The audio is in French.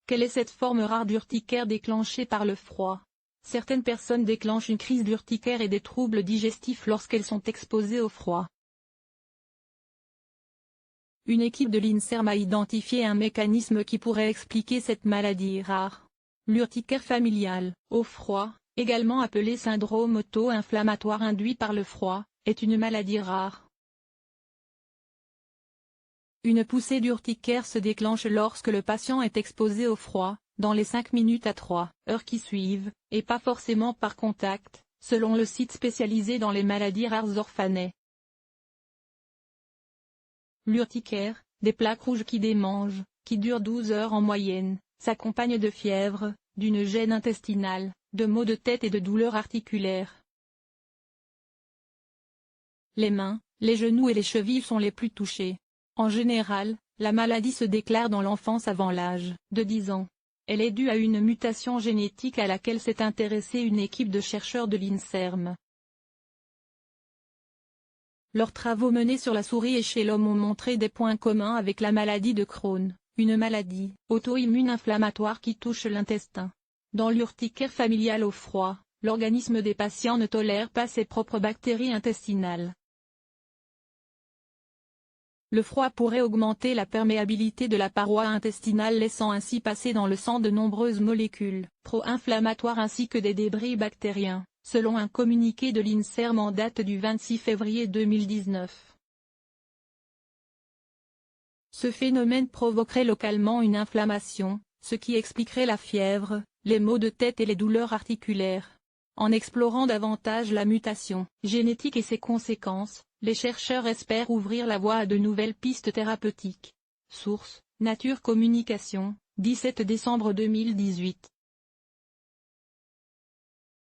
Quelle est cette forme rare d'urticaire déclenchée par le froid? Certaines personnes déclenchent une crise d'urticaire et des troubles digestifs lorsqu'elles sont exposées au froid. Une équipe de l'INSERM a identifié un mécanisme qui pourrait expliquer cette maladie rare. L'urticaire familial, au froid, également appelé syndrome auto-inflammatoire induit par le froid, est une maladie rare. Une poussée d'urticaire se déclenche lorsque le patient est exposé au froid, dans les 5 minutes à 3 heures qui suivent, et pas forcément par contact, selon le site spécialisé dans les maladies rares Orphanet. L'urticaire, des plaques rouges qui démangent, qui durent 12 heures en moyenne, s'accompagne de fièvre, d'une gêne intestinale, de maux de tête et de douleurs articulaires. Les mains, les genoux et les chevilles sont les plus touchés. En général, la maladie se déclare dans l'enfance avant l'âge de 10 ans. Elle est due à une mutation génétique à laquelle s'est intéressée une équipe de chercheurs de l'INSERM. Leurs travaux menés sur la souris et chez l'homme ont montré des points communs avec la maladie de Crohn, une maladie auto-immune inflammatoire qui touche l'intestin. Dans l'urticaire familial au froid, l'organisme des patients ne tolère pas ses propres bactéries intestinales. Le froid pourrait augmenter la perméabilité de la paroi intestinale, laissant ainsi passer dans le sang de nombreuses molécules pro-inflammatoires ainsi que des débris bactériens, selon un communiqué de l'INSERM en date du 26 février 2019. Ce phénomène provoquerait localement une inflammation, ce qui expliquerait la fièvre, les maux de tête et les douleurs articulaires. En explorant davantage la mutation génétique et ses conséquences, les chercheurs espèrent ouvrir la voie à de nouvelles pistes thérapeutiques. Source: Nature Communication, 17 décembre 2018.